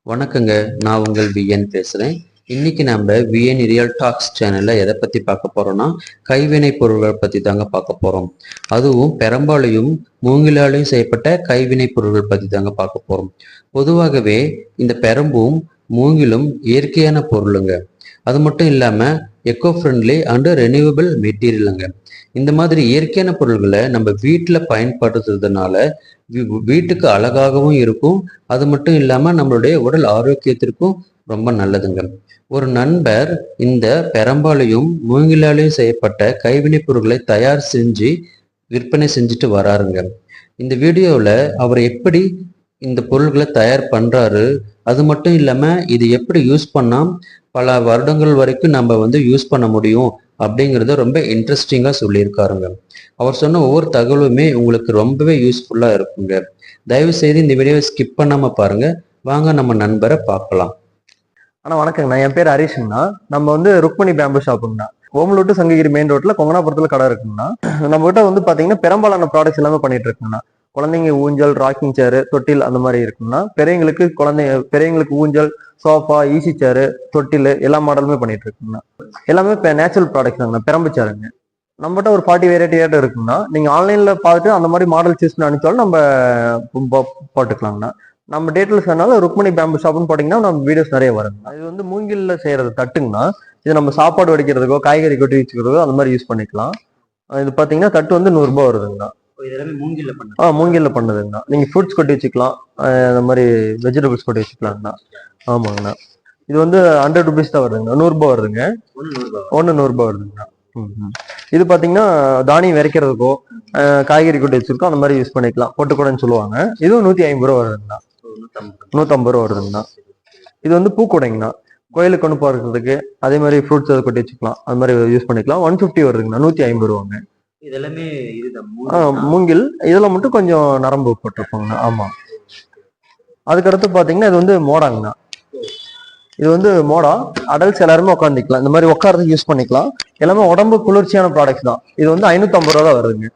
வணக்கங்க. நான் உங்கள் விஎன் பேசுகிறேன். இன்னைக்கு நம்ம விஎன் ரியல் டாக்ஸ் சேனலில் எதை பற்றி பார்க்க போகிறோம்னா கைவினை பொருட்கள் பற்றி தாங்க பார்க்க போகிறோம். அதுவும் பெரம்பாலையும் மூங்கிலாலையும் செய்யப்பட்ட கைவினை பொருட்கள் பற்றி தாங்க பார்க்க போகிறோம். பொதுவாகவே இந்த பெரம்பும் மூங்கிலும் இயற்கையான பொருளுங்க. அது மட்டும் இல்லாமல் எக்கோ ஃப்ரெண்ட்லி அண்டு ரெனியூவபிள் மெட்டீரியலுங்க. இந்த மாதிரி இயற்கையான பொருள்களை நம்ம வீட்டில் பயன்படுத்துறதுனால வீட்டுக்கு அழகாகவும் இருக்கும். அது மட்டும் இல்லாம நம்மளுடைய உடல் ஆரோக்கியத்திற்கும் ரொம்ப நல்லதுங்க. ஒரு நண்பர் இந்த பெரம்பாலையும் மூங்கிலாலையும் செய்யப்பட்ட கைவினை பொருட்களை தயார் செஞ்சு விற்பனை செஞ்சுட்டு வராருங்க. இந்த வீடியோவில் அவர் எப்படி இந்த பொருட்களை தயார் பண்றாரு, அது மட்டும் இல்லாம இது எப்படி யூஸ் பண்ணா பல வருடங்கள் வரைக்கும் நம்ம யூஸ் பண்ண முடியும் அப்படிங்கிறத ரொம்ப இன்ட்ரெஸ்டிங்காக சொல்லியிருக்காருங்க. அவர் சொன்ன ஒவ்வொரு தகவலுமே உங்களுக்கு ரொம்பவே யூஸ்ஃபுல்லாக இருக்குங்க. தயவு செய்து இந்த வீடியோவை ஸ்கிப் பண்ணாமல் பாருங்க. வாங்க நம்ம நண்பரை பார்க்கலாம். ஆனால் வணக்கங்கண்ணா, என் பேர் ஹரிஷ்ங்கண்ணா. நம்ம ருக்மணி பேம்பு ஷாப்புங்கண்ணா. ஓமலூர் டு சங்ககிரி மெயின் ரோட்ல கொங்கனாபுரத்தில் கடை இருக்குங்கண்ணா. நம்ம கிட்ட பார்த்தீங்கன்னா பெரும்பாலான ப்ராடக்ட்ஸ் எல்லாமே பண்ணிட்டு இருக்குங்கண்ணா. குழந்தைங்க ஊஞ்சல், ராக்கிங் சேரு, தொட்டில் அந்த மாதிரி இருக்குங்கண்ணா. பெரியவங்களுக்கு ஊஞ்சல், சோஃபா, ஈஸி சேரு, தொட்டில் எல்லா மாடலுமே பண்ணிட்டு இருக்குங்கண்ணா. எல்லாமே இப்போ நேச்சுரல் ப்ராடக்ட்ஸ் தாங்கண்ணா. பெரம்பு சேருங்க நம்மகிட்ட ஒரு 40 வெரைட்டி இருக்குங்கண்ணா. நீங்க ஆன்லைன்ல பார்த்துட்டு அந்த மாதிரி மாடல் சூஸ் பண்ணி அனுப்பிச்சாலும் நம்ம போட்டுக்கலாங்கண்ணா. நம்ம டேட்ல சொன்னாலும் ருக்மணி பேம்பு ஷாப்னு போட்டீங்கன்னா நம்ம வீடியோஸ் நிறைய வருங்க. இது மூங்கில்ல செய்யறது தட்டுங்கண்ணா. இது நம்ம சாப்பாடு வடிக்கிறதுக்கோ காய்கறி கொட்டி வச்சுக்கிறதோ அந்த மாதிரி யூஸ் பண்ணிக்கலாம். இது பாத்தீங்கன்னா தட்டு 100 ரூபாய் வருதுங்கண்ணா. மூங்கில்ல பண்ணதுங்கண்ணா. நீங்க ஃப்ரூட்ஸ் கொட்டி வச்சுக்கலாம், அந்த மாதிரி வெஜிடபிள்ஸ் கொட்டி வச்சுக்கலாங்கண்ணா. ஆமாங்கண்ணா. இது 100 ருபீஸ் தான் வருதுங்கண்ணா. 100 ரூபாய் வருதுங்க. 100 ரூபாய் வருதுங்கண்ணா. இது பாத்தீங்கன்னா தானியம் விரைக்கிறதுக்கோ காய்கறி கொட்டி வச்சிருக்கோம் அந்த மாதிரி யூஸ் பண்ணிக்கலாம். பொட்டுக்கூடன்னு சொல்லுவாங்க. இதுவும் 150 ரூபா வருதுங்கண்ணா. 150 ரூபா வருதுங்கண்ணா. இது பூக்கூடைங்கண்ணா. கோயிலுக்கு கொண்டு போறதுக்கு அதே மாதிரி ஃப்ரூட்ஸ் அதை கொட்டி வச்சுக்கலாம், அது மாதிரி யூஸ் பண்ணிக்கலாம். 150 வருதுங்கண்ணா. 150 ரூபாங்க. மூங்கில் இதுல மட்டும் கொஞ்சம் நரம்பு போட்டிருப்பாங்கண்ணா. ஆமா. அதுக்கடுத்து பாத்தீங்கன்னா இது மோடாங்கண்ணா. இது மோடா அடல்ட்ஸ் எல்லாருமே உட்காந்துக்கலாம். இந்த மாதிரி உட்காரதுக்கு யூஸ் பண்ணிக்கலாம். எல்லாமே உடம்பு குளிர்ச்சியான ப்ராடக்ட்ஸ் தான். இது 550 ரூபா தான் வருதுங்க.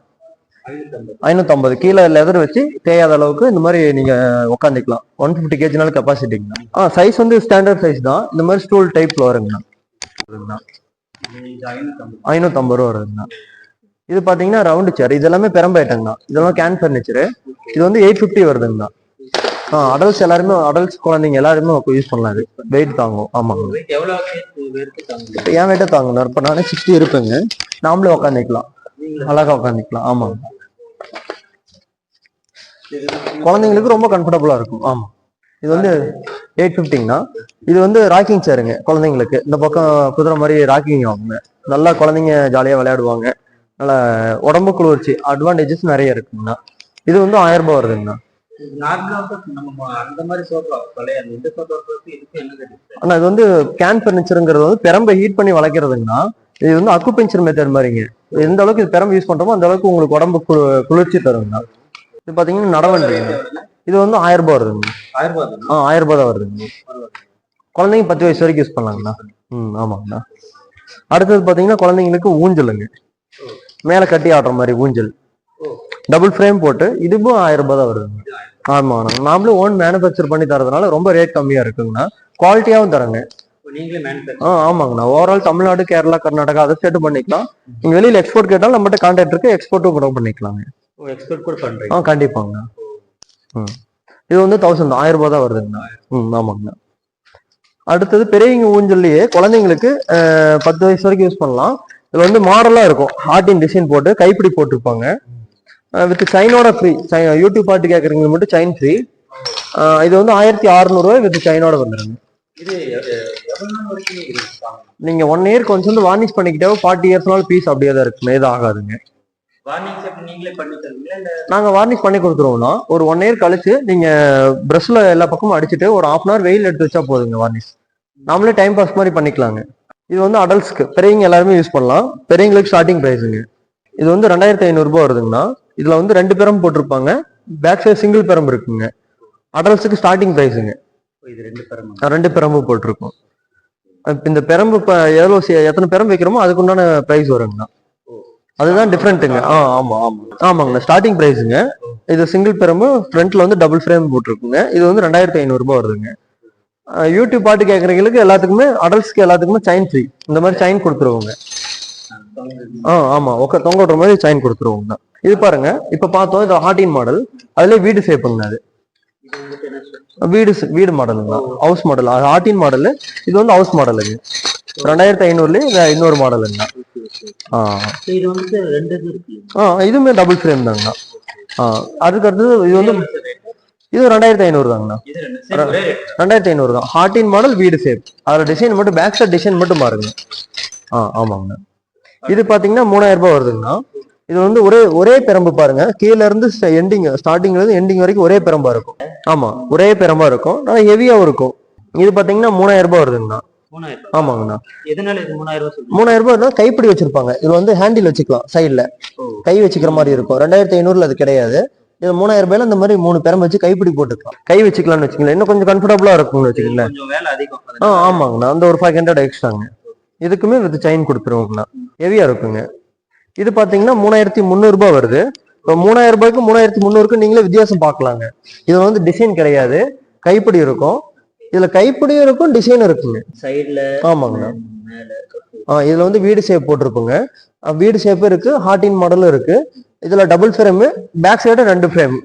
550 கீழே லெதர் வச்சு தேயாத அளவுக்கு இந்த மாதிரி நீங்க உட்காந்துக்கலாம். 150 kg கெப்பாசிட்டிங்கண்ணா. சைஸ் ஸ்டாண்டர்ட் சைஸ் தான். இந்த மாதிரி ஸ்டூல் டைப்ல வருங்கண்ணா. 550 ரூபா வருதுங்கண்ணா. இது பாத்தீங்கன்னா ரவுண்டு சேர். இது எல்லாமே பெரம்பு ஐட்டங்கண்ணா. இதெல்லாம் கேன் ஃபர்னிச்சர். இது 850 வருதுங்கண்ணா. அடல்ட்ஸ் எல்லாருமே, அடல்ட்ஸ் குழந்தைங்க எல்லாருமே யூஸ் பண்ணலாம். இது வெயிட் தாங்கும். ஆமாங்க. என் வெயிட்ட தாங்க. இப்ப நானே 60 இருப்பேங்க. நாமளே உட்காந்துக்கலாம், அழகா உட்காந்துக்கலாம். ஆமாங்க. குழந்தைங்களுக்கு ரொம்ப கம்ஃபர்டபுளா இருக்கும். ஆமா. இது 850ங்கண்ணா. இது ராக்கிங் சேருங்க. குழந்தைங்களுக்கு இந்த பக்கம் குதிரை மாதிரி ராக்கிங் ஆகுங்க. நல்லா குழந்தைங்க ஜாலியா விளையாடுவாங்க. நல்லா உடம்பு குளிர்ச்சி அட்வான்டேஜஸ் நிறைய இருக்குங்கண்ணா. இது 1000 ரூபாய் வருதுங்கண்ணா. ஆனா இது கேன் பர்னிச்சருங்கிறது பெரம்பை ஹீட் பண்ணி வளர்க்கறதுங்கண்ணா. இது அக்குபஞ்சர் மெத்தட் மாதிரிங்க. எந்த அளவுக்கு இது பெரம்பு யூஸ் பண்றோமோ அந்த அளவுக்கு உங்களுக்கு உடம்பு குளிர்ச்சி தருங்கண்ணா. இது பாத்தீங்கன்னா நடவண்டிங்க. இது 1000 ரூபாய் வருதுங்க. 1000 ரூபாய் தான் வருதுங்க. குழந்தைங்க 10 வயசு வரைக்கும் யூஸ் பண்ணலாங்கண்ணா. ஆமாங்கண்ணா. அடுத்தது பாத்தீங்கன்னா குழந்தைங்களுக்கு ஊஞ்சலுங்க. மேல கட்டி ஆடுற மாதிரி ஊஞ்சல், டபுள் ஃப்ரேம் போட்டு இதுவும் 1000 ரூபாய் தான் வருதுங்க. ஆமாண்ணா. நாமளும் ஓன் மேனுபேக்சர் பண்ணி தரதுனால ரொம்ப ரேட் கம்மியா இருக்குங்கண்ணா. குவாலிட்டியாவும் தரங்க. ஆமாங்கண்ணா. ஓவரால் தமிழ்நாடு, கேரளா, கர்நாடகா அதை சேர்த்து பண்ணிக்கலாம். நீங்க வெளியில எக்ஸ்போர்ட் கேட்டாலும் நம்மகிட்ட கான்டாக்ட் இருக்கு. எக்ஸ்போர்ட்டும் கூட பண்ணிக்கலாங்க. கண்டிப்பாங்கண்ணா. இது 1000 ரூபாய் தான் வருதுங்கண்ணா. ஆமாங்கண்ணா. அடுத்தது பெரியவங்க ஊஞ்சல்லையே குழந்தைங்களுக்கு 10 வயசு வரைக்கும் யூஸ் பண்ணலாம். இது மாடலா இருக்கும். ஹார்டின் டிசைன் போட்டு கைப்பிடி போட்டிருப்பாங்க. With சைனோட free. யூடியூப் பாட்டு கேட்கறவங்க மட்டும் சைன் ஃப்ரீ. இது 1600 ரூபாய் வித் சைனோட வந்துருங்க. நீங்க 1 இயர் கொஞ்சம் வார்னிஷ் பண்ணிக்கிட்டே 40 இயர்ஸ்னால பீஸ் அப்படியே தான் இருக்கு. எதுவும் ஆகாதுங்க. நாங்க வார்னிஷ் பண்ணி கொடுத்துருவோம்னா ஒரு 1 இயர் கழிச்சு நீங்க பிரஷ்ல எல்லா பக்கமும் அடிச்சுட்டு ஒரு 1/2 hour வெயில் எடுத்து வச்சா போதுங்க. வார்னிஷ் நாமளே டைம் பாஸ் மாதிரி பண்ணிக்கலாங்க. இது அடல்ட்ஸ்க்கு, பெரியவங்க எல்லாருமே யூஸ் பண்ணலாம். பெரியவங்களுக்கு ஸ்டார்டிங் பிரைஸுங்க. இது 2500 ரூபாய் வருதுங்கண்ணா. இதுல 2 பெரம்பு போட்டிருப்பாங்க. பேக் சைடு சிங்கிள் பெரம்பு இருக்குங்க. அடல்ட்ஸுக்கு ஸ்டார்டிங் பிரைஸுங்க. 2 பெரம்பு போட்டிருக்கோம். இந்த பெரம்பு எத்தனை பெரம்பு வைக்கிறோமோ அதுக்கு உண்டான பிரைஸ் வருங்கண்ணா. அதுதான் டிஃப்ரெண்ட்டுங்க. ஆமா ஆமாங்கண்ணா. ஸ்டார்டிங் பிரைஸுங்க. இது சிங்கிள் பெரம்பு ஃப்ரண்ட்ல டபுள் ஃப்ரேம் போட்டிருக்குங்க. இது 2500 ரூபாய் வருதுங்க. யூடியூப் பாட்டு கேட்கறவங்களுக்கு எல்லாத்துக்குமே அடல்ட்ஸ்க்கு எல்லாத்துக்குமே செயின் ஃப்ரீ. இந்த மாதிரி செயின் கொடுத்துருவோங்க. ஆமா தொங்க விடுற மாதிரி செயின் கொடுத்துருவோங்க. இது பாருங்க, இப்ப பார்த்தோம் இது ஹார்டின் மாடல். அதுல வீடு ஷேப்புங்க. அது வீடு மாடலுங்களா, ஹவுஸ் மாடல். Heart model. இது வந்து ஹவுஸ் மாடலுங்க. 2500 இன்னொரு மாடலுங்க. இதுவுமே டபுள் ஃப்ரேம் தாங்கண்ணா. அதுக்கு அடுத்தது இது வந்து இது 2500 தாங்கண்ணா. 2500 தான். ஹார்டின் மாடல் வீடு ஷேப். அதுல டிசைன் மட்டும் பேக் சைட் டிசைன் மட்டும் பாருங்க. ஆமாங்கண்ணா. இது பாத்தீங்கன்னா 3000 ரூபாய் வருதுங்கண்ணா. இது வந்து ஒரே பெரம்பு பாருங்க, கீழ இருந்து எண்டிங் ஸ்டார்டிங்ல இருந்து எண்டிங் வரைக்கும் ஒரே பெரம்பா இருக்கும். ஆமா, ஒரே பெரம்பா இருக்கும். நல்லா ஹெவியாவும் இருக்கும். இது பாத்தீங்கன்னா 3000 ரூபாய் வருதுங்கண்ணா. ஆமாங்கண்ணா. 3000 ரூபாய் கைப்பிடி வச்சிருப்பாங்க. இது வந்து ஹேண்டில் வச்சுக்கலாம், சைட்ல கை வச்சுக்கிற மாதிரி இருக்கும். 2500 அது கிடையாது. இது 3000 ரூபாயில இந்த மாதிரி 3 பெரம்பு வச்சு கைப்பிடி போட்டுக்கலாம், கை வச்சுக்கலாம்னு வச்சுக்கலாம். இன்னும் கொஞ்சம் கம்ஃபர்டபுளா இருக்கும்னு வச்சுக்கோங்களேன். ஆமாங்கண்ணா, அந்த ஒரு 500 எக்ஸ்ட்ராங்க. இதுக்குமே வித் செயின் கொடுத்துருவோங்கண்ணா. ஹெவியா இருக்குங்க. இது பாத்தீங்கன்னா 3300 ரூபாய் வருது. இப்போ 3000 ரூபாய்க்கு 3300க்கு நீங்களே வித்தியாசம் பார்க்கலாங்க. இது வந்து டிசைன் கிடையாது, கைப்பிடி இருக்கும். இதுல கைப்பிடியும் இருக்கும், டிசைன் இருக்குங்க சைடுல. ஆமாங்கண்ணா. இதுல வந்து வீடு ஷேப் போட்டிருக்குங்க. வீடு ஷேப் இருக்கு, ஹார்டின் மாடலும் இருக்கு. இதுல double frame, back side 2 frame.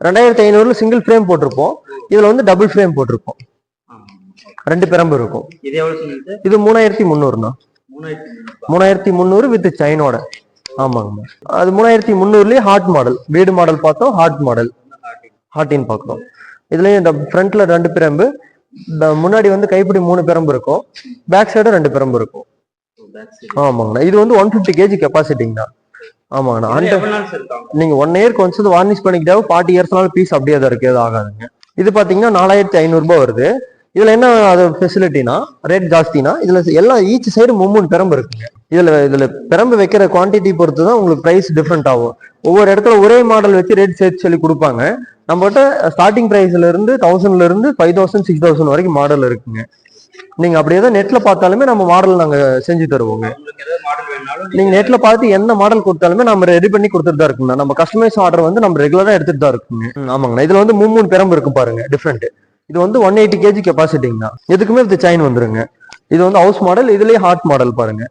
2500 single frame போட்டிருப்போம். இதுல வந்து டபுள் ஃப்ரேம் போட்டிருப்போம். 2 பெரம்பு இருக்கும். இது 3300ண்ணா. 3300 வித் செயினோட. ஆமாங்க. அது 3300லயே ஹார்ட் மாடல், வீடு மாடல் பார்த்தோம், ஹார்ட் மாடல் ஹார்டின் பார்க்கிறோம். இதுலயும் ஃப்ரண்ட்ல 2 பெரம்பு, முன்னாடி வந்து கைப்பிடி 3 பெரம்பு இருக்கும், பேக் சைடு 2 பெரம்பு இருக்கும். ஆமாங்கண்ணா. இது வந்து 150 kg கெப்பாசிட்டிங்கண்ணா. ஆமாங்கண்ணா. நீங்க 1 இயர்க்கு வந்து வார்னிஷ் பண்ணிக்கிட்டா 40 இயர்ஸ்னாலும் பீஸ் அப்படியே தான் இருக்கு, ஆகாதுங்க. இது பாத்தீங்கன்னா 4500 ரூபாய் வருது. இதுல என்ன அது ஃபெசிலிட்டினா, ரேட் ஜாஸ்தினா, இதுல எல்லாம் ஈச் சைடு 3 பெரம்பு இருக்குங்க. இதுல பெரம்பு வைக்கிற குவான்டிட்டி பொறுத்து தான் உங்களுக்கு பிரைஸ் டிஃப்ரெண்ட் ஆகும். ஒவ்வொரு இடத்துல ஒரே மாடல் வச்சு ரேட் சேர்த்து சொல்லி கொடுப்பாங்க. நம்ம கிட்ட ஸ்டார்டிங் பிரைஸ்ல இருந்து 1000ல இருந்து 5000 6000 வரைக்கும் மாடல் இருக்குங்க. நீங்க அப்படியே தான் நெட்ல பார்த்தாலுமே நம்ம மாடல் நாங்க செஞ்சு தருவோங்க. நீங்க நெட்ல பார்த்து என்ன மாடல் கொடுத்தாலுமே நம்ம ரெடி பண்ணி கொடுத்துட்டு தான் இருக்குங்க. நம்ம கஸ்டமைஸ் ஆர்டர் வந்து நம்ம ரெகுலரா எடுத்துட்டு தான் இருக்குங்க. ஆமாங்கண்ணா. இதுல வந்து 3 பெரம்பு இருக்கும் பாருங்க, டிஃப்ரெண்ட். இது வந்து 180 kg கெப்பாசிட்டிங்க தான். எதுக்குமே வித் செயின் வந்துருங்க. இது வந்து ஹவுஸ் மாடல். இதுலயே ஹார்ட் மாடல் பாருங்க.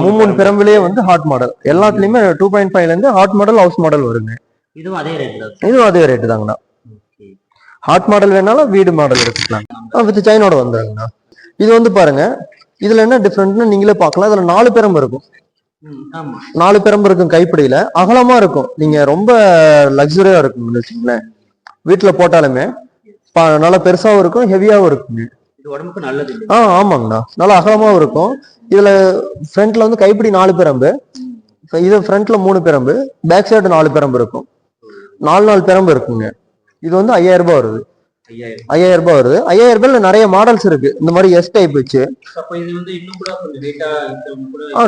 3 பெரம்புலயே வந்து ஹார்ட் மாடல். எல்லாத்துலயுமே 2.5ல இருந்து ஹார்ட் மாடல், ஹவுஸ் மாடல் வருங்க. இதுவும் அதே ரேட் தாங்கண்ணா. ஹார்ட் மாடல் வேணாலும் வீடு மாடல் எடுத்துக்கலாம், வித் செயினோட வந்துருங்கண்ணா. இது வந்து பாருங்க, இதுல என்ன டிஃபரெண்ட்னு நீங்களே பார்க்கலாம். இதுல 4 பெரம்பு இருக்கும். 4 பெரம்பு இருக்கும் கைப்பிடியில, அகலமா இருக்கும். நீங்க ரொம்ப லக்ஸரியா இருக்கும்னு வச்சுங்களேன். வீட்டுல போட்டாலுமே நல்லா பெருசாவும் இருக்கும், ஹெவியாவும் இருக்குங்க. ஆமாங்கண்ணா. நல்லா அகலமாவும் இருக்கும். இதுல ஃப்ரண்ட்ல வந்து கைப்பிடி 4 பெரம்பு, இது ஃப்ரண்ட்ல 3 பெரம்பு, பேக் சைடு 4 பெரம்பு இருக்கும். 4 பெரம்பு இருக்குங்க. இது வந்து 5000 ரூபாய் வருது. 5000 ரூபாய் வருது. 5000 ரூபாய்ல நிறைய மாடல்ஸ் இருக்கு. இந்த மாதிரி எஸ் டைப் வச்சு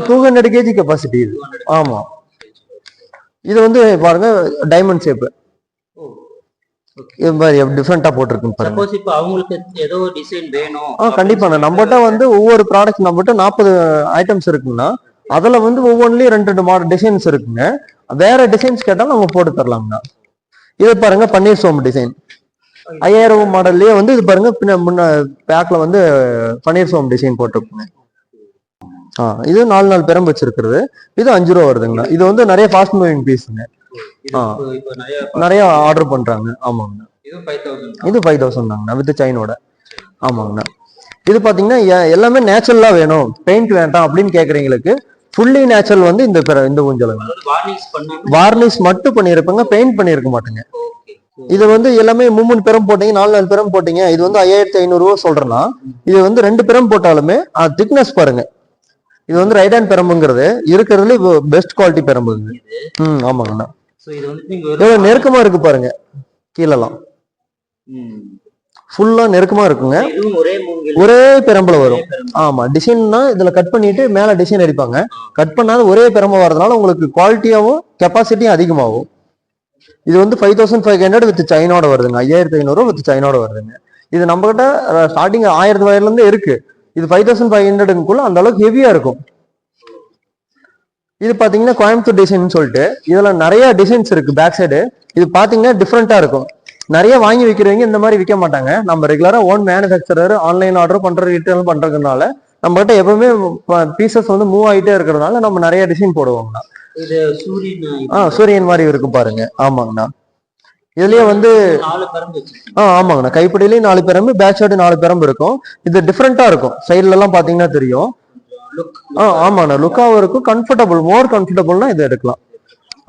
200 kg கெப்பாசிட்டி இது. ஆமா. இது வந்து பாருங்க, டைமண்ட் ஷேப். இது மாதிரி டிஃபரெண்டா போட்டிருக்குன்னு பாருங்க. சப்போஸ் இப்போ அவங்களுக்கு ஏதோ டிசைன் வேணும், கண்டிப்பா நம்மகிட்ட வந்து ஒவ்வொரு ப்ராடக்ட் நம்மகிட்ட 40 ஐட்டம்ஸ் இருக்குன்னா, அதுல வந்து ஒவ்வொன்றுலயும் 2 மாடல் டிசைன்ஸ் இருக்குங்க. வேற டிசைன்ஸ் கேட்டாலும் நம்ம போட்டு தரலாம்னா. இது பாருங்க, பன்னீர் சோம்பு டிசைன் 5000 மாடல்லயே வந்து இது பாருங்க, முன்ன பேக்ல வந்து பன்னீர் சோம்பு டிசைன் போட்டிருக்குங்க. இது 4 பெரம்பு வச்சிருக்கிறது. இது 5 ரூபா வருதுங்கண்ணா. இது வந்து நிறைய ஃபாஸ்ட் மூவிங் பீஸுங்க. நிறைய ஆர்டர் பண்றாங்க. ஆமாங்கண்ணா. இது 5000 தாங்கண்ணா வித் செயினோட. ஆமாங்கண்ணா. இது பாத்தீங்கன்னா எல்லாமே நேச்சுரலா வேணும், பெயிண்ட் வேண்டாம் அப்படின்னு கேக்குறீங்களுக்கு ஃபுல்லி நேச்சுரல் வந்து இந்த ஊஞ்சலுங்க. வார்னிஷ் மட்டும் பண்ணிருப்பாங்க, பெயிண்ட் பண்ணிருக்க மாட்டேங்க. இது வந்து எல்லாமே 3 பெரம் போட்டீங்க, 4 பெரம் போட்டீங்க. இது வந்து 5500 ரூபா சொல்றேன்னா, இது வந்து 2 பெரம் போட்டாலுமே திக்னஸ் பாருங்க. இது வந்து ரைட் ஹேண்ட் பெரம்புங்கிறது இருக்கிறதுல பெஸ்ட் குவாலிட்டி பெரம்புங்க. ஆமாங்கண்ணா. நெருக்கமா இருக்கு பாருங்க, கீழெல்லாம் ஃபுல்லா நெருக்கமா இருக்குங்க. ஒரே பெரம்புல வரும். ஆமா. டிசைன்னா இதுல கட் பண்ணிட்டு மேல டிசைன் அடிப்பாங்க. கட் பண்ணாத ஒரே பெரம்பு வரதுனால உங்களுக்கு குவாலிட்டியாவும் கெப்பாசிட்டியும் அதிகமாகும். இது வந்து 5500 வித் செயினோட வருதுங்க. 5500 வித் செயினோட வருதுங்க. இது நம்ம கிட்ட ஸ்டார்டிங் 1000 ரூபாயில இருந்து இருக்கு. இது 5500க்குள்ள அந்த அளவுக்கு ஹெவியா இருக்கும். இது பாத்தீங்கன்னா கோயம்புத்தூர் டிசைன் சொல்லிட்டு இதுல நிறைய டிசைன்ஸ் இருக்கு. பேக் சைடு இது பாத்தீங்கன்னா டிஃப்ரெண்டா இருக்கும். நிறைய வாங்கி விற்கிறவங்க இந்த மாதிரி விற்க மாட்டாங்க. நம்ம ரெகுலரா ஓன் மேனுஃபேக்சரர் ஆன்லைன் ஆர்டர் பண்ற ரீட்டைல் பண்றதுனால நம்ம கிட்ட எப்பவுமே பீசஸ் வந்து மூவ் ஆகிட்டே இருக்கிறதுனால நம்ம நிறைய டிசைன் போடுவோங்கண்ணா. இது சூரியன் சூரியன் மாதிரி இருக்கு பாருங்க. ஆமாங்கண்ணா. இதுலயே வந்து 4 பரம்பு ஆமாங்கண்ணா. கைப்பிடியிலயும் 4 பெரம்பு, பேக் சைடு 4 பெரம்பு இருக்கும். இது டிஃப்ரெண்டா இருக்கும். சைட்ல எல்லாம் பாத்தீங்கன்னா தெரியும். ஆமாண்ணா. லுக்காவும் இருக்கும். கம்ஃபர்டபுள், மோர் கம்ஃபர்டபுள்னா இது எடுக்கலாம்.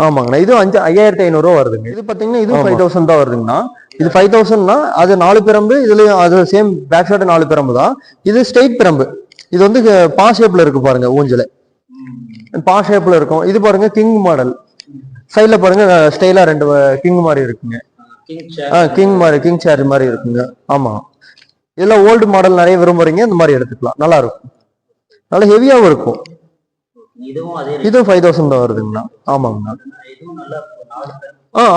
ஆமாங்கண்ணா. இது 5500 ரூபா வருதுங்க. இது பாத்தீங்கன்னா இது 5000 தான் வருதுங்கண்ணா. இது 5000னா அது 4 பெரம்பு, இதுலயும் அது சேம் பேக் சைடு 4 பெரம்பு தான். இது ஸ்ட்ரெயிட் பெரம்பு. இது வந்து பா ஷேப்ல இருக்கு பாருங்க. ஊஞ்சல பா ஷேப்ல இருக்கும். இது பாருங்க கிங் மாடல். சைட்ல பாருங்க ஸ்டைலா 2 கிங் மாதிரி இருக்குங்க. கிங் மாதிரி, கிங் சேர் மாதிரி இருக்குங்க. ஆமா. இதெல்லாம் ஓல்டு மாடல் நிறைய விரும்புறீங்க, இந்த மாதிரி எடுத்துக்கலாம். நல்லா இருக்கும். நல்லா ஹெவியாவும் இருக்கும். இதுவும் 5000 தான் வருதுங்கண்ணா. ஆமாங்கண்ணா.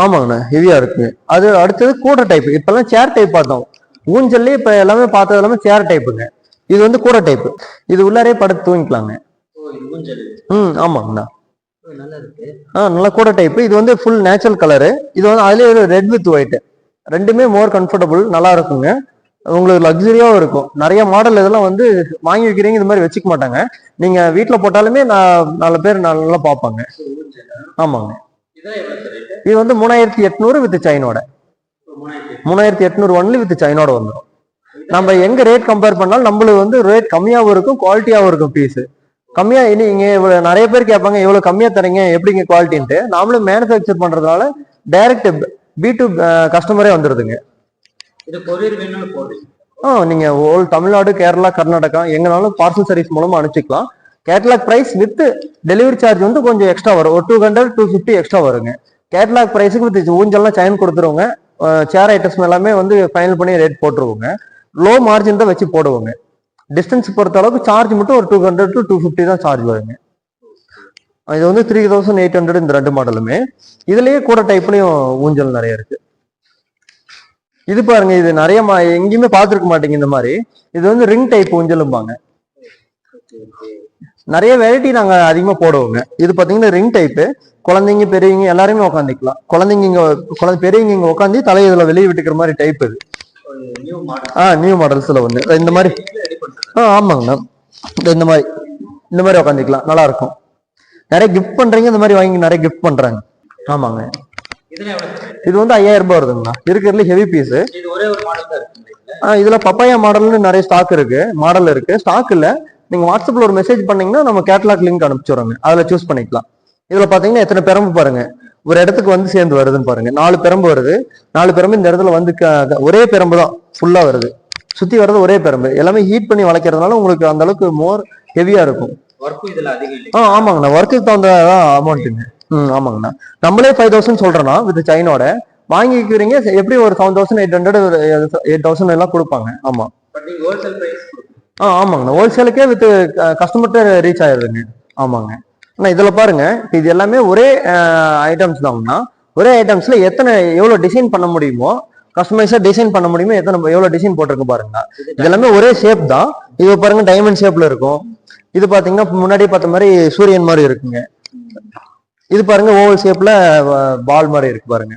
ஆமாங்கண்ணா. ஹெவியா இருக்கு. அது அடுத்தது கூடை டைப். இப்பெல்லாம் சேர் டைப் பார்த்தோம். ஊஞ்சல்லே இப்ப எல்லாமே பார்த்தது எல்லாமே சேர் டைப்புங்க. இது வந்து கூடை டைப். இது உள்ளாரே படுத்து தூங்கிக்கலாங்க. ஆமாங்கண்ணா. நல்லா கூடை டைப். இது வந்து ஃபுல் நேச்சுரல் கலரு. இது வந்து அதுலயே ஒரு ரெட் வித் ஒயிட், ரெண்டுமே மோர் கம்ஃபர்டபுள், நல்லா இருக்குங்க. உங்களுக்கு லக்ஸரியாவும் இருக்கும். நிறைய மாடல் இதெல்லாம் வந்து வாங்கி வைக்கிறீங்க, இந்த மாதிரி வச்சுக்க மாட்டாங்க. நீங்க வீட்டுல போட்டாலுமே 4 பேர் நல்லா பார்ப்பாங்க. ஆமாங்க. இது வந்து 3800 வித் சைனோட. 3800 ஒன்லி வித் சைனோட வந்துடும். நம்ம எங்க ரேட் கம்பேர் பண்ணாலும் நம்மளுக்கு வந்து ரேட் கம்மியாவும் இருக்கும், குவாலிட்டியாவும் இருக்கும். பீஸ் கம்மியா நீங்க நிறைய பேர் கேட்பாங்க, எவ்வளவு கம்மியா தரீங்க, எப்படிங்க குவாலிட்டின்ட்டு. நாமளும் மேனுஃபேக்சர் பண்றதுனால டைரக்ட் B2 கஸ்டமரே வந்துருதுங்க. நீங்க ஓல் தமிழ்நாடு, கேரளா, கர்நாடகா எங்கனாலும் பார்சல் சர்வீஸ் மூலமா அனுப்பிச்சிக்கலாம். Catalogue price with delivery charge வந்து கொஞ்சம் எக்ஸ்ட்ரா வரும். ஒரு 200-250 எக்ஸ்ட்ரா வருங்க. கேட்லாக் பிரைஸுக்கு வித் ஊஞ்சல்லாம் சைன் கொடுத்துருவோங்க. சேர் ஐட்டம்ஸ் எல்லாமே வந்து ஃபைனல் பண்ணி ரேட் போட்டுருவோங்க. லோ மார்ஜின் தான் வச்சு போடுவோங்க. டிஸ்டன்ஸ் பொறுத்த அளவுக்கு சார்ஜ் மட்டும் ஒரு 200-250 தான் சார்ஜ் வருங்க. இது வந்து 3800 இந்த 2 மாடலுமே. இதுலயே கூட டைப்லயும் ஊஞ்சல் நிறைய இருக்கு. இது பாருங்க, இது நிறைய எங்கேயுமே பார்த்துருக்க மாட்டீங்க இந்த மாதிரி. இது வந்து ரிங் டைப் ஊஞ்சலும்பாங்க. நிறைய வெரைட்டி நாங்க அதிகமா போடுவோங்க. இது பாத்தீங்கன்னா ரிங் டைப்பு. குழந்தைங்க பெரியவங்க எல்லாருமே உட்காந்துக்கலாம். பெரியவங்க இங்க உட்காந்து தலையை இதுல வெளியே விட்டுக்கிற மாதிரி டைப் இது. நியூ மாடல்ஸ்ல வந்து இந்த மாதிரி. ஆமாங்கண்ணா. இந்த மாதிரி உட்காந்துக்கலாம், நல்லா இருக்கும். நிறைய கிஃப்ட் பண்றீங்க, இந்த மாதிரி வாங்கி நிறைய கிஃப்ட் பண்றாங்க. ஆமாங்க. இது வந்து 5000 ரூபாய் வருதுங்கண்ணா. இருக்கிறதுல ஹெவி பீஸ். இதுல பப்பாயா மாடல்னு நிறைய ஸ்டாக் இருக்கு. மாடல் இருக்கு. ஸ்டாக் இல்ல, நீங்க வாட்ஸ்அப்ல ஒரு மெசேஜ் பண்ணீங்கன்னா நம்ம கேட்டலாக் லிங்க் அனுப்பிச்சுறோங்க. அதுல சூஸ் பண்ணிக்கலாம். இதுல பாத்தீங்கன்னா எத்தனை பெரம்பு பாருங்க, ஒரு இடத்துக்கு வந்து சேர்ந்து வருதுன்னு பாருங்க. 4 பெரம்பு வருது. 4 பெரம்பு இந்த இடத்துல வந்து ஒரே பெரம்பு தான் ஃபுல்லா வருது. சுத்தி வர்றது ஒரே பெரம்பு. எல்லாமே ஹீட் பண்ணி வளைக்கிறதுனால உங்களுக்கு அந்த அளவுக்கு மோர் ஹெவியா இருக்கும். ஆமாங்கண்ணா. ஒர்க்குக்கு தகுந்த அமௌண்ட்டுங்க. ஆமாங்கண்ணா. நம்மளே 5000 சொல்றோம்னா வித் சைனோட வாங்கிக்கிறீங்க, எப்படி ஒரு 7800 8000 எல்லாம் கொடுப்பாங்க. ஆமா. ஆமாங்கண்ணா. ஹோல்சேலுக்கே வித் கஸ்டமர்கிட்ட ரீச் ஆயிருதுங்க. ஆமாங்க. ஆனா இதுல பாருங்க, இது எல்லாமே ஒரே ஐட்டம்ஸ் தாங்கண்ணா. ஒரே ஐட்டம்ஸ்ல எவ்வளவு டிசைன் பண்ண முடியுமோ, கஸ்டமைஸா டிசைன் பண்ண முடியுமோ, எவ்வளவு டிசைன் போட்டிருக்கு பாருங்க. இது எல்லாமே ஒரே ஷேப் தான். இது பாருங்க டைமண்ட் ஷேப்ல இருக்கும். இது பாத்தீங்கன்னா முன்னாடி பார்த்த மாதிரி சூரியன் மாதிரி இருக்குங்க. இது பாருங்க ஓவல் ஷேப்ல பால் மாதிரி இருக்கு பாருங்க.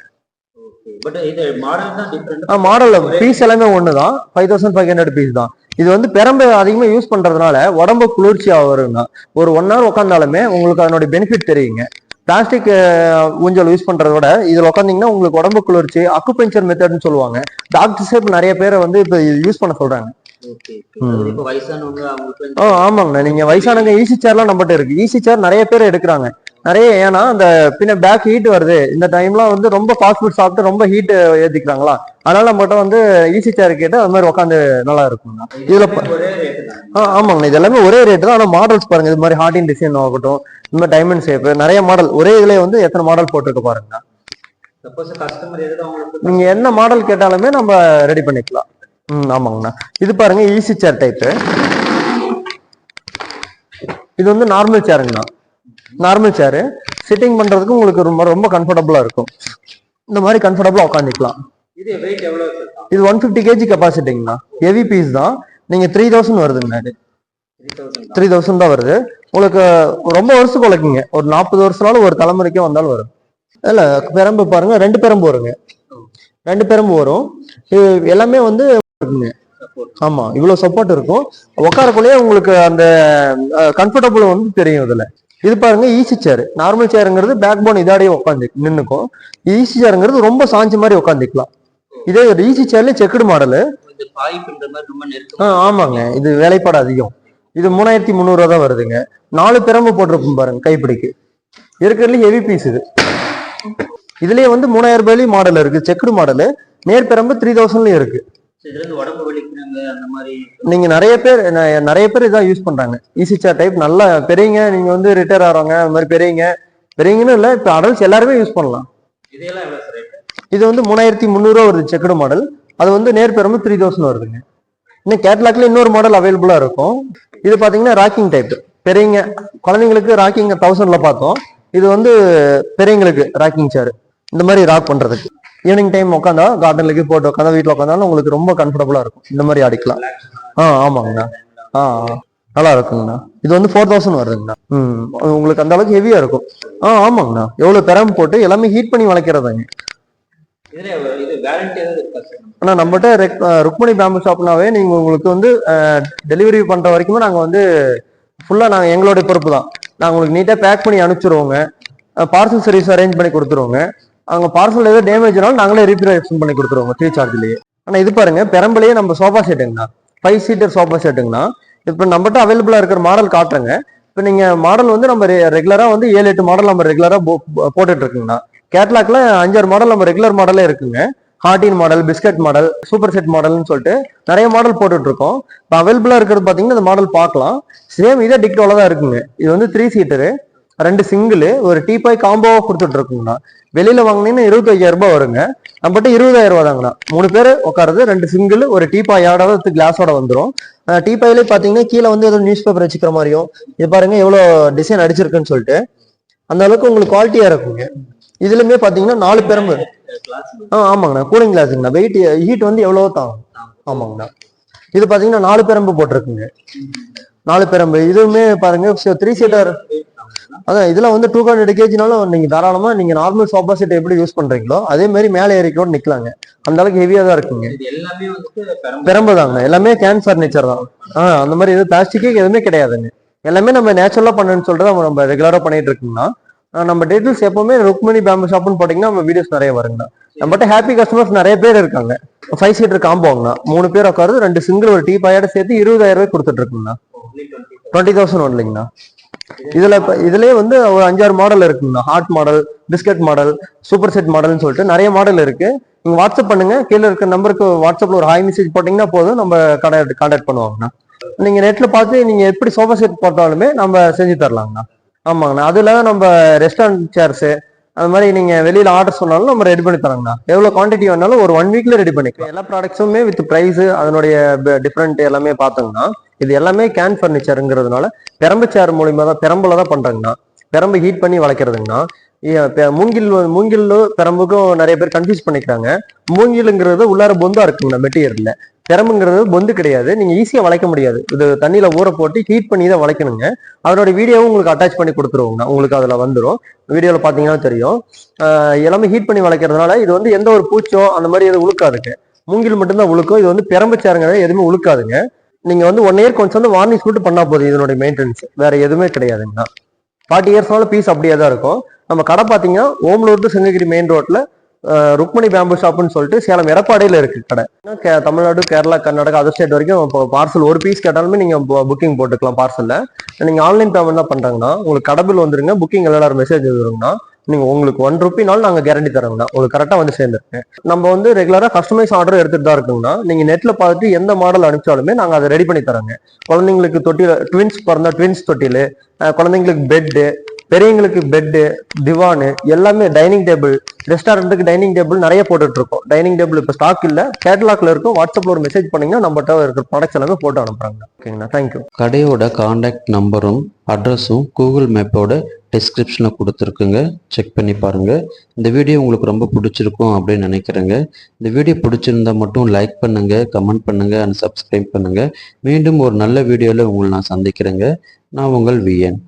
மாடல் பீஸ் எல்லாமே ஒண்ணுதான். 5500 பீஸ் தான். இது வந்து பெரம்பு அதிகமா யூஸ் பண்றதுனால உடம்பு குளிர்ச்சியா வருங்க. ஒரு 1 hour உட்காந்தாலுமே உங்களுக்கு அதனுடைய பெனிஃபிட் தெரியுங்க. பிளாஸ்டிக் ஊஞ்சல் யூஸ் பண்றத விட இதுல உட்காந்தீங்கன்னா உங்களுக்கு உடம்பு குளிர்ச்சி, அக்குபஞ்சர் மெத்தட்னு சொல்லுவாங்க. டாக்டர்ஸே நிறைய பேரை வந்து இப்ப யூஸ் பண்ண சொல்றாங்க. ஆமாங்கண்ணா. நீங்க வயசானவங்க ஈஸி சேர்லாம் நம்மகிட்ட இருக்கு. ஈஸி சேர் நிறைய பேர் எடுக்கிறாங்க. நிறைய, ஏன்னா அந்த பின்ன பேக் ஹீட் வருது. இந்த டைம்லாம் வந்து ரொம்ப ஃபாஸ்ட் ஃபுட் சாப்பிட்டு ரொம்ப ஹீட் ஏத்திக்கிறாங்களா, அதனால நம்மகிட்ட வந்து ஈஸி சேர் கேட்டு அது மாதிரி உட்காந்து நல்லா இருக்குங்க. இதுல ஆமாங்கண்ணா. இது எல்லாமே ஒரே ரேட்டு தான். ஆனா மாடல்ஸ் பாருங்க, இது மாதிரி ஹார்டின் டிசைன் ஆகட்டும், இந்த மாதிரி டைமண்ட் ஷேப் நிறைய மாடல் ஒரே இதுல வந்து எத்தனை மாடல் போட்டிருக்க பாருங்க. நீங்க என்ன மாடல் கேட்டாலுமே நம்ம ரெடி பண்ணிக்கலாம். ஆமாங்கண்ணா. இது பாருங்க ஈஸி சேர் டைப்பு. இது வந்து நார்மல் சேருங்கண்ணா. நார்மல் சேரு சிட்டிங் பண்றதுக்கு உங்களுக்கு ரொம்ப கம்ஃபர்டபுளா இருக்கும். இந்த மாதிரி கம்ஃபர்டபுளா உட்காந்துக்கலாம். இது 150 kg கெப்பாசிட்டிங்கண்ணா. ஹெவி பீஸ் தான். நீங்க 3000 வருதுங்கண்ணா. 3000 தான் வருது. உங்களுக்கு ரொம்ப வருஷத்துக்கு உழைக்குங்க. ஒரு 40 வருஷம்னாலும் ஒரு தலைமுறைக்கே வந்தாலும் வரும். இல்ல பெரம்பு பாருங்க, 2 பெரம்பு வருங்க. 2 பெரம்பு வரும். இது எல்லாமே வந்து இருக்குங்க. ஆமா, இவ்வளவு சப்போர்ட் இருக்கும். உட்காரக்குள்ளேயே உங்களுக்கு அந்த கம்ஃபர்டபுள் வந்து தெரியும் இதுல. இது பாருங்க ஈஸி சேர். நார்மல் சேருங்கிறது பேக் போன் இதாடியே உட்காந்து நின்னுக்கும். ஈஸி சேருங்கிறது ரொம்ப சாஞ்ச மாதிரி உட்காந்துக்கலாம். இதே ஒரு ஈஸி சேர்ல செக்குடு மாடலு. ஆமாங்க, இது வேலைப்பாடு அதிகம். இது 3300 தான் வருதுங்க. 4 பெரம்பு போட்டிருக்கும் பாருங்க கைப்பிடிக்கு. இருக்கிறதுல ஹெவி பீஸ் இது. இதுலயே வந்து 3000 ரூபாயிலயும் மாடல் இருக்கு, செக்குடு மாடலு. நேர் பெரம்பு 3000லயும் இருக்கு. நீங்க நிறைய பேர் இதான் யூஸ் பண்றாங்க. ஈஸி சேர் டைப் நல்லா பெரியங்க, நீங்க வந்து ரிட்டையர் ஆறவங்க அந்த மாதிரி பெரியங்கன்னு இல்ல, இப்ப அடல்ட்ஸ் எல்லாருமே யூஸ் பண்ணலாம். இது வந்து 3300 வருது செக்குடு மாடல். அது வந்து நேர் பெரம்பு 3000 வருதுங்க. இன்னும் கேட்லாக்ல இன்னொரு மாடல் அவைலபிளா இருக்கும். இது பாத்தீங்கன்னா ராக்கிங் டைப். பெரியங்க குழந்தைங்களுக்கு ராக்கிங் 1000ல பார்த்தோம். இது வந்து பெரியங்களுக்கு ராக்கிங் சேர். இந்த மாதிரி ராக் பண்றதுக்கு ஈவினிங் டைம் உட்காந்தா கார்டன்லக்கு போட்டு உட்காந்தா வீட்டுல உட்காந்தாலும் உங்களுக்கு ரொம்ப கம்ஃபர்டபுளா இருக்கும். இந்த மாதிரி அடிக்கலாம். ஆமாங்கண்ணா. நல்லா இருக்குங்கண்ணா. இது வந்து 4000 வருதுங்கண்ணா. உங்களுக்கு அந்த அளவுக்கு ஹெவியா இருக்கும். ஆமாங்கண்ணா. எவ்வளவு பெரம் போட்டு எல்லாமே ஹீட் பண்ணி வளைக்கிறதாங்க. ஆனா நம்மகிட்ட ருக்மணி பேம்பு ஷாப்னாவே நீங்க உங்களுக்கு வந்து டெலிவரி பண்ற வரைக்குமே நாங்க வந்து ஃபுல்லா நாங்க எங்களுடைய பொறுப்பு தான். நாங்க உங்களுக்கு நீட்டா பேக் பண்ணி அனுப்பிச்சிருவோங்க. பார்சல் சர்வீஸ் அரேஞ்ச் பண்ணி கொடுத்துருவோங்க. அவங்க பார்சல் ஏதோ டேமேஜ்னாலும் நாங்களே ரீப்ளேஸ்மெண்ட் பண்ணி கொடுத்துருவோங்க ஃப்ரீ சார்ஜ்லயே. ஆனா இது பாருங்க பெரம்பலையே நம்ம சோஃபா செட்டுங்கண்ணா. 5 சீட்டர் சோஃபா செட்டுங்கண்ணா. இப்ப நம்மகிட்ட அவைலபிளா இருக்கிற மாடல் காட்டுறேங்க. இப்ப நீங்க மாடல் வந்து நம்ம ரெகுலரா வந்து 7-8 மாடல் நம்ம ரெகுலரா போட்டுட்டு இருக்குங்கண்ணா. கேட்லாக்ல 5-6 மாடல் நம்ம ரெகுலர் மாடலே இருக்குங்க. ஹார்டின் model, biscuit model, super set மாடல்னு சொல்லிட்டு நிறைய மாடல் போட்டுட்டு இருக்கோம். இப்போ அவைலபிளா இருக்கிறது பாத்தீங்கன்னா இந்த மாடல் பார்க்கலாம். சேம் இதே டிக்டோல தான் இருக்குங்க. இது வந்து 3 சீட்டரு, 2 சிங்கிள், ஒரு டீபாய் காம்போவா கொடுத்துட்டு இருக்குங்கண்ணா. வெளியில வாங்கினீங்கன்னா 25,000 ரூபாய் வருங்க. நம்மகிட்ட 20,000 ரூபாய் தாங்கண்ணா. 3 பேர் உட்காருது, 2 சிங்கிள், ஒரு டீபாயோட கிளாஸோட வந்துடும். டீபாயிலே பாத்தீங்கன்னா கீழே வந்து ஏதோ நியூஸ் பேப்பர் வச்சுக்கிற மாதிரியும். இது பாருங்க எவ்வளவு டிசைன் அடிச்சிருக்குன்னு சொல்லிட்டு அந்த அளவுக்கு உங்களுக்கு குவாலிட்டியா இருக்குங்க. இதுலயுமே பாத்தீங்கன்னா 4 பெரம்பு. ஆமாங்கண்ணா, கூலிங் கிளாஸுங்கண்ணா. வெயிட் ஹீட் வந்து எவ்வளவோ தாங்கும். ஆமாங்கண்ணா. இது பாத்தீங்கன்னா 4 பெரம்பு போட்டிருக்குங்க. 4 பெரம்பு. இதுவுமே பாருங்க 3 சீட்டர். அதான் இதுல வந்து 200 kgனாலும் நீங்க தாராளமா நீங்க நார்மல் சோஃபா செட் எப்படி யூஸ் பண்றீங்களோ அதே மாதிரி மேலே ஏறிக்கோட நிக்கலாங்க. அந்த அளவுக்கு ஹெவியா தான் இருக்குங்க. பெரம்பு தாங்க. எல்லாமே கேன் ஃபர்னிச்சர் தான். அந்த மாதிரி எதுவும் பிளாஸ்டிக்கே எதுவுமே கிடையாதுங்க. எல்லாமே நம்ம நேச்சுரலா பண்ணணும்னு சொல்லிட்டு நம்ம ரெகுலரா பண்ணிட்டு இருக்கோம்னா நம்ம டீட்டெயில்ஸ் எப்பவுமே ருக்மணி பேம்பு ஷாப்னு போட்டீங்கன்னா நம்ம வீடியோஸ் நிறைய வருங்கண்ணா. நம்மகிட்ட ஹாப்பி கஸ்டமர்ஸ் நிறைய பேர் இருக்காங்க. 5 சீட்டர் காம்போங்கண்ணா. 3 பேர் உட்காரு, 2 சிங்கிள், ஒரு டீபாயோட சேர்த்து 20,000 ரூபாய் கொடுத்துட்டு இருக்குங்கண்ணா. 20,000 வரலைங்கண்ணா. இதுலயே வந்து ஒரு 5-6 மாடல் இருக்குங்கண்ணா. Heart model, biscuit model, super set மாடல்னு சொல்லிட்டு நிறைய மாடல் இருக்கு. நீங்க வாட்ஸ்அப் பண்ணுங்க. கீழே இருக்க நம்பருக்கு வாட்ஸ்அப்ல ஒரு ஹாய் மெசேஜ் போட்டீங்கன்னா போதும், நம்ம கான்டாக்ட் பண்ணுவாங்கண்ணா. நீங்க நெட்ல பார்த்து நீங்க எப்படி சோஃபா செட் போட்டாலுமே நம்ம செஞ்சு தரலாங்கண்ணா. ஆமாங்கண்ணா. அதுல நம்ம ரெஸ்டாரண்ட் சேர்ஸ் அந்த மாதிரி நீங்க வெளியில ஆர்டர் சொன்னாலும் நம்ம ரெடி பண்ணி தரோங்கண்ணா. எவ்வளவு குவான்டிட்டி வேணாலும் ஒரு 1 வீக்ல ரெடி பண்ணிக்கலாம். எல்லா ப்ராடக்ட்ஸுமே வித் பிரைஸ் அதனுடைய டிஃப்ரெண்ட் எல்லாமே பார்த்தோம்னா இது எல்லாமே கேன் ஃபர்னிச்சருங்கிறதுனால பெரம்பு சேர் மூலியமா தான், பெரம்புல தான் பண்றாங்கண்ணா. பெரம்பு ஹீட் பண்ணி வளைக்கிறதுங்கண்ணா. மூங்கில் பெரம்புக்கும் நிறைய பேர் கன்ஃபியூஸ் பண்ணிக்கிறாங்க. மூங்கிலுங்கிறது உள்ளார பொந்தா இருக்குங்கண்ணா மெட்டீரியல்ல. பெரம்புங்கிறது பொந்து கிடையாது. நீங்க ஈஸியா வளைக்க முடியாது. இது தண்ணியில ஊற போட்டு ஹீட் பண்ணி தான் வளைக்கணுங்க. அதோட வீடியோவும் உங்களுக்கு அட்டாச் பண்ணி கொடுத்துருவோங்கண்ணா. உங்களுக்கு அதுல வந்துடும். வீடியோல பாத்தீங்கன்னா தெரியும். எல்லாமே ஹீட் பண்ணி வளைக்கிறதுனால இது வந்து எந்த ஒரு பூச்சோ அந்த மாதிரி எதுவும் உழுக்காதுங்க. மூங்கில் மட்டும்தான் உழுக்கும். இது வந்து பெரம்பு சேருங்க எதுவுமே உழுக்காதுங்க. நீங்க வந்து 1 இயர் கொஞ்சம் வந்து வார்னிஷ் மட்டும் பண்ணா போதும். இதனுடைய மெயின்டெனன்ஸ் வேற எதுவுமே கிடையாதுங்கண்ணா. 40 இயர்ஸ்னால பீஸ் அப்படியே தான் இருக்கும். நம்ம கடை பாத்தீங்கன்னா ஓமலூர் டு சிங்ககிரி மெயின் ரோட்ல ருக்மணி பேம்பு ஷாப்னு சொல்லிட்டு சேலம் எடப்பாடியில இருக்கு கடை. தமிழ்நாடு, கேரளா, கர்நாடகா, அதர் ஸ்டேட் வரைக்கும் பார்சல் ஒரு பீஸ் கேட்டாலுமே நீங்க புக்கிங் போட்டுக்கலாம். பார்சல்ல நீங்க ஆன்லைன் பேமெண்ட் தான் பண்றாங்கன்னா உங்களுக்கு கடை பில் வந்துருங்க. புக்கிங் எல்லாரும் மெசேஜ் வந்துருங்கன்னா நீங்க உங்களுக்கு 1 ரூபினாலும் நாங்க கேரண்டி தரோங்கண்ணா. உங்களுக்கு கரெக்டா வந்து சேர்ந்துருக்கேன். நம்ம வந்து ரெகுலரா கஸ்டமைஸ் ஆர்டர் எடுத்துட்டு தான் இருக்குங்கண்ணா. நீங்க நெட்ல பார்த்துட்டு எந்த மாடல் அனுப்பிச்சாலுமே நாங்க அதை ரெடி பண்ணி தரோங்க. குழந்தைங்களுக்கு தொட்டில ட்வின்ஸ் பிறந்தா ட்வின்ஸ் தொட்டில், குழந்தைங்களுக்கு பெட்டு, பெரியவங்களுக்கு பெட்டு, திவானு, எல்லாமே டைனிங் டேபிள், ரெஸ்டாரண்ட்டுக்கு டைனிங் டேபிள் நிறைய போட்டுட்டு இருக்கோம். டைனிங் டேபிள் இப்போ ஸ்டாக் இல்ல, கேட்டலாக்ல இருக்கும். வாட்ஸ்அப்ல ஒரு மெசேஜ் பண்ணீங்கன்னா நம்மகிட்ட இருக்கிற ப்ராடக்ட்ஸ் எல்லாமே போட்டு அனுப்புறாங்க. ஓகேங்கண்ணா, தேங்க்யூ. கடையோட காண்டாக்ட் நம்பரும் அட்ரஸும் கூகுள் மேப்போட டிஸ்கிரிப்ஷனில் கொடுத்துருக்குங்க. செக் பண்ணி பாருங்க. இந்த வீடியோ உங்களுக்கு ரொம்ப பிடிச்சிருக்கும் அப்படின்னு நினைக்கிறேங்க. இந்த வீடியோ பிடிச்சிருந்தா மட்டும் லைக் பண்ணுங்க, கமெண்ட் பண்ணுங்க அண்ட் சப்ஸ்கிரைப் பண்ணுங்க. மீண்டும் ஒரு நல்ல வீடியோவில் உங்களை நான் சந்திக்கிறேங்க. நான் உங்கள் விஎன்.